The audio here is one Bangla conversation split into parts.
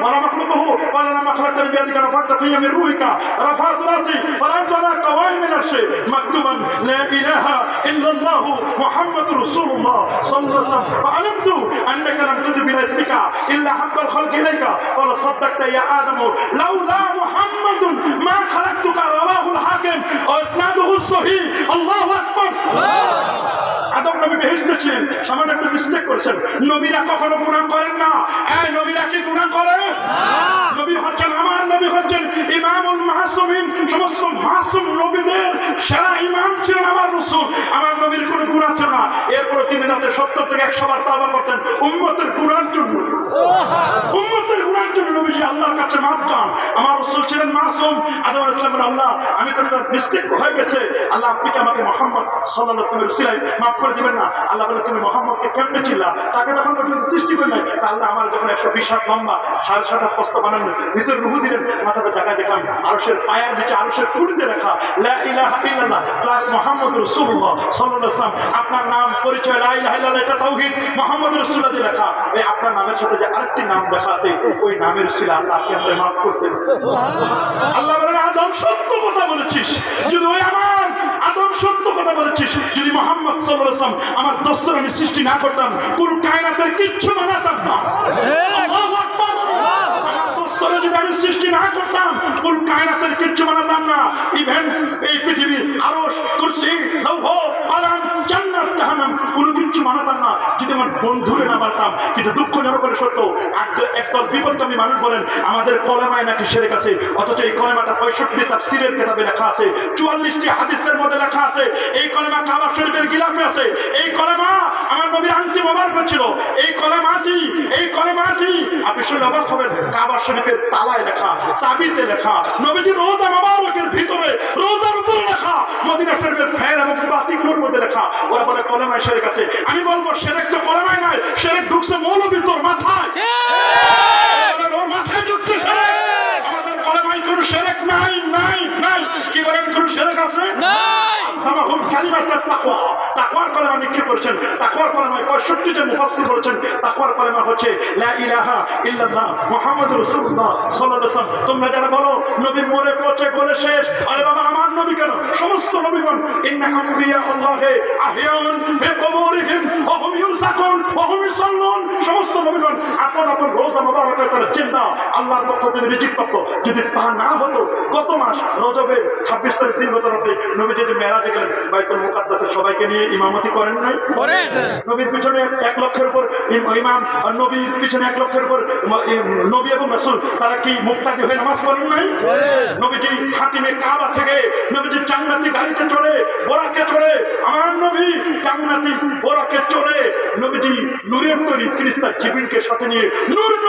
ولا مخلوقه قال لما خلقتني بيدك رفعت في من روحك رفعت راسي فرأيت على قوائم العرش مكتوبا لا إله إلا الله محمد رسول الله صلى الله عليه وسلم فعلمت أنك لم تدب إلى اسمك إلا حب الخلق إليك قال صدقت يا آدم لولا محمد ما خلقتك رواه الحاكم وإسناده الصحيح الله أكبر আদম নবী বেহেশতে ছিলেন, সামান্য একটা মিস্টেক করেছেন। নবীরা কখনো গুনাহ করেন না। এই নবীরা কি গুনাহ করে? নবী হচ্ছেন, আমার নবী হচ্ছেন ইমামুল মাসুমিন, সমস্ত মাসুম নবীদের সেরা ইমাম ছিলেন আমার রাসূল। আমার নবীর কোনো গুনাহ ছিল না। এরপরে তিনি রাতে 70 থেকে 100 বার তওবা করতেন উম্মতের গুনাহের জন্য। উম্মতের গুনাহের জন্য নবীজি আল্লাহর কাছে মাফ চান। আমার রাসূল ছিলেন মাসুম। আদম আলাইহিস সালাম বলেন, আল্লাহ আমি তো একটা মিস্টেক হয়ে গেছে, আল্লাহ আপনি কি আমাকে মুহাম্মদ সাল্লাল্লাহু আলাইহি ওয়াসাল্লামের উসিলায় মাফ করে দিবেন না? আল্লাহ বলে, তুমি মুহাম্মদকে কেমনে চিনলা? তাকে তখন পর্যন্ত সৃষ্টি করে নাই। আল্লাহ আমার যখন 120 হাত লম্বা 7.5 হাত প্রস্থ বানানো, ভিতরে রূহ দিলেন, মাথাটা জায়গায় দেখলাম আরশের পায়ের নিচে আরশের কুড়িতে লেখা লা ইলাহা ইল্লাল্লাহ প্লাস মুহাম্মদুর রাসূলুল্লাহ সাল্লাল্লাহু আলাইহি ওয়াসাল্লাম। আপনার নাম পরিচয় লা ইলাহা ইল্লাল্লাহ, এটা তাওহীদ, মুহাম্মদুর রাসূলুল্লাহ দিয়ে লেখা। এই আপনার নামের সাথে যে আরেকটি নাম লেখা আছে, ওই নামের ছিল আল্লাহ আপনি আমাকে মাফ করতেন। আল্লাহ বলেন, আদম সত্য কথা বলেছিস, যদি ওই আমার আদম সত্য কথা বলেছিস, যদি মুহাম্মদ সাল্লাল্লাহু আলাইহি ওয়াসাল্লাম আমার দোস্তর আমি সৃষ্টি না করতাম, কোন কায়নাতের কিচ্ছু বানাতাম না। আল্লাহু আকবার। আমার দোস্তরে যদি আমি সৃষ্টি না করতাম, কোন কায়নাতের কিচ্ছু বানাতাম না। ইভেন এই পৃথিবীর আরশ, কুরসি, লৌহ, কলম, জান্নাত, জাহান্নাম কোনো কিচ্ছু বানাতাম না যদি আমার বন্ধুরে না বানাতাম। কিন্তু দুঃখজনক করে সত্য, একদল বিপদগামী মানুষ বলেন আমাদের কলেমায় নাকি শিরক আছে, অথচ এই কলেমাটা 65টি তাফসীরের কিতাবে লেখা আছে, 44টি হাদিসের মধ্যে লেখা আছে। এই কলেমা কাবা শরীফের গিলাফে আছে। এই কলেমা আমার নবীর আংটি মোবারক ছিল। এই কলেমাটি আপনি শুনে অবাক হবেন, কাবা শরীফের তালায় লেখা, চাবিতে লেখা, নবীজির রওজা মোবারকের ভিতরে, রওজার উপরে লেখা, মদিনা শরীফের ফ্যান এবং বাতিগুলোর মধ্যে লেখা। ওরা বলে কলেমায় শিরক আছে। আমি বলবো শিরক তো কলেমায় নাই, শিরক ঢুকছে মৌলবী তোর মাথায়। ওর মাথায় ঢুকছে শিরক। আমাদের কলেমায় কোনো শিরক নাই, নাই, নাই। কি বলেন, কোনো শিরক আছে? নাই। সামাহুল কালিমাতুত তাকওয়া, তাকওয়ার কলেমা নিক্ষেপ করেছেন। তাকওয়ার কলেমায় 65 জন মুফাসসির বলেছেন তাকওয়ার কলেমা হচ্ছে লা ইলাহা ইল্লাল্লাহ মুহাম্মাদুর রাসূলুল্লাহ সাল্লাল্লাহু আলাইহি ওয়াসাল্লাম। তোমরা যারা বলো নবী মরে পচে গলে শেষ, আরে বাবা আমার নবী কেন? সমস্ত নবীগণ ইন্না আমবিয়া আল্লাহি আহইয়ান ফি কুবুরিহিম ওয়া হুম ইউরযাকুন ওয়া হুম ইউসাল্লুন। সমস্ত নবীগণ আপন আপন রওজা মুবারকে তারা জিন্দা, আল্লাহর পক্ষ থেকে রিজিক প্রাপ্ত। যদি তা না হতো, গত মাস রজবের 26 তারিখ দিন গত রাতে নবীজি যে মেরাজে গেলেন, বাইতুল মুকাদ্দাসে সবাইকে নিয়ে ইমামতি করেন নাই? করেছেন। নবীর পিছনে 1 লক্ষের উপর ইমাম, আর নবীর পিছনে 1 লক্ষের উপর নবী এবং রাসূল, তারা কি মুক্তাদি হয়ে নামাজ পড়েন নাই? নবীজি হাতিমে কাবা থেকে নবীজি জান্নাতি গাড়িতে চড়ে, বোরাকে চড়ে, আমার নবী জান্নাতি বোরাকে চড়ে, নবীজি নূরের তৈরি ফেরেশতা জিবরিলকে সাথে নিয়ে, নূরের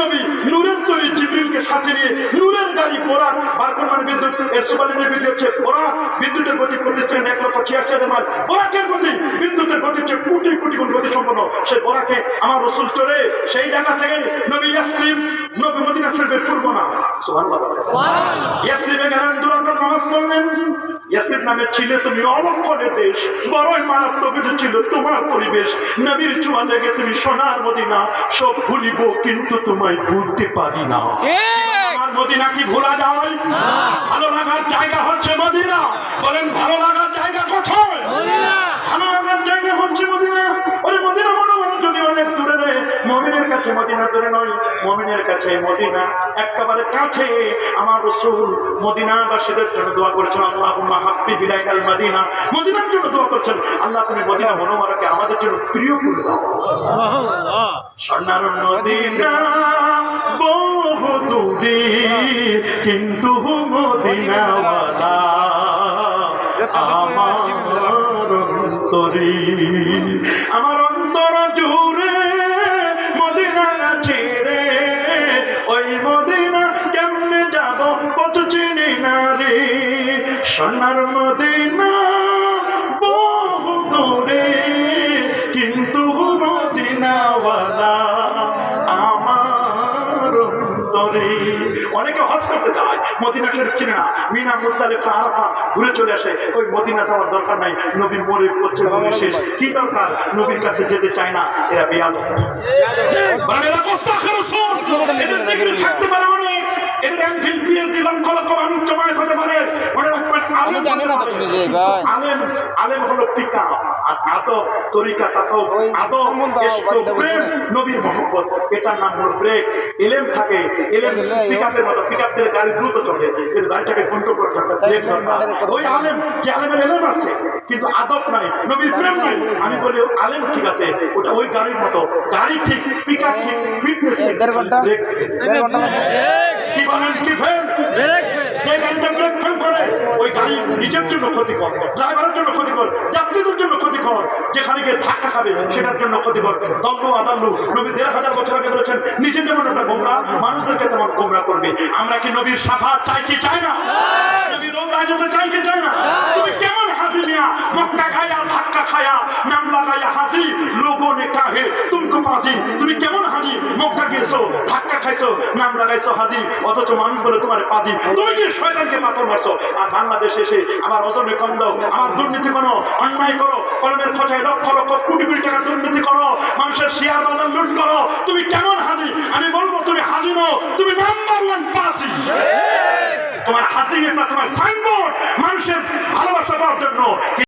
নবী নূরের তৈরি জিবরিলকে সাথে নিয়ে নূরের গাড়ি বোরাক, বারকন মানে বিদ্যুৎ, এর সুপারলিটিভ বিদ্যুৎ হচ্ছে বোরাক। বিদ্যুতের গতি প্রতিষ্ঠান 1,86,000 মাইল। বোরাকের গতি বিদ্যুতের গতির চেয়ে কোটি কোটি গুণ গতি সম্পন্ন। সেই বোরাকে আমার রাসূল চড়ে সেই জায়গা থেকে নবী ইয়াসরিব, নবী মদিনা শরীফের পূর্ব নাম সুবহানাল্লাহ, সুবহানাল্লাহ, ইয়াসরিবে গেলেন, দুরাকাত নামাজ পড়লেন। ইয়াসরিব নামে ছিল তুমি অলক্ষণের দেশ, বড়ই মারাত্মক ছিল তোমার পরিবেশ। নবীর ছোঁয়া লেগে তুমি সোনার মদিনা, সব ভুলিব কিন্তু তোমায় ভুলতে পারি না। আমার মদিনা কি ভোলা যায়? ভালো লাগার জায়গা হচ্ছে মদিনা। বলেন ভালো লাগার জায়গা কোথায়? ভালো লাগার জায়গা হচ্ছে মদিনা। ওই মদিনা মনে হয় যদি অনেক দূরে নেই, মুমিনের কাছে মদিনা দূরে নয়, মুমিনের কাছে মদিনা একেবারে কাছে। আমার রাসূল মদিনাবাসীদের জন্য দোয়া করেছেন, আল্লাহুম্মা হাব্বিব ইলাইনাল মদিনা, মদিনার জন্য দোয়া করছেন, আল্লাহ তুমি মদিনা মুনাওয়ারাকে আমাদের জন্য প্রিয় করে দাও। সুবহানাল্লাহ। সোনার মদিনা বহু দূরে, কিন্তু মদিনাওয়ালা আমার অন্তরে, আমার অন্তর জুড়ে মদিনা ছেড়ে, ওই মদিনা কেমনে যাব পথ চিনি না রে। সোনার মদিনা বহু দূরে, কিন্তু মদিনাওয়ালা আমার অন্তরে। অনেকে হজ করতে যায়, মদিনা শরীফ চিনে না, মিনা মুজদালিফা আরাফা ঘুরে চলে আসে। ওই মদিনা যাওয়ার দরকার নাই, নবীর মরে পড়ছে বলে শেষ। কি দরকার? নবীর কাছে যেতে চায় না, এরা বেয়াদব। জানি না তো নিজেই ভাই। আলেম হলো টিকা, আর আদব তরিকা তাসাউফ, আদব ইশক প্রেম নবীর মহব্বত, এটার নাম হলো ব্রেক। ইলম থাকে, ইলম পিকআপের মতো, পিকআপ দিলে গাড়ি দ্রুত চলে, কিন্তু গাড়িটাকে কন্ট্রোল করতে একটা ব্রেক দরকার। ওই আলেম যে আলেমের ইলম আছে কিন্তু আদব নাই, নবীর প্রেম নাই, আমি বলি আলেম ঠিক আছে, ওটা ওই গাড়ির মতো, গাড়ি ঠিক, পিকআপ ঠিক, ফিটনেস ঠিক, ব্রেক কি বলেন, কি ফেল, যে গাড়িটা ব্রেক ফেল করে ওই গাড়ি নিজের জন্য ক্ষতিকর, ড্রাইভারের জন্য ক্ষতিকর, যাত্রীদের জন্য ক্ষতিকর, যেখানে গিয়ে ধাক্কা খাবে সেটার জন্য ক্ষতিকর। দল্লু আদাল্লু, নবী ১৫০০ বছর আগে বলেছেন নিজে যেমন একটা গোমরা, মানুষদেরকে তেমন গোমরা করবে। আমরা কি নবীর শাফাআত চাই কি চাই না? নবীর রোজায় যেতে চাই কি চাই না? তুমি কেমন হাসি মিয়া, মক্কা গায়া ধাক্কা খায়া নাম লাগায়া হাসি, লোগো নে কাহে তুমকো পাসি। তুমি কেমন হাজি, মক্কা গিয়েছো ধাক্কা খাইছো নাম লাগাইছো হাজি, অথচ মানুষ বলে তোমার পাজি। তুমি কি শয়তানকে পাথর মারছো, আর বাংলাদেশে এসে আমার ওজনে কম দাও, আমার দুর্নীতি করো, অন্যায় করো, কলমের খোঁচায় লক্ষ লক্ষ কোটি কোটি টাকা দুর্নীতি করো, মানুষের শেয়ার বাজার লুট করো। তুমি কেমন হাজি? আমি বলবো তুমি হাজি নও, তুমি নাম্বার 1 পাজি। তোমার হাজি এটা তোমার সাইনবোর্ড, মানুষের ভালোবাসা পাওয়ার জন্য।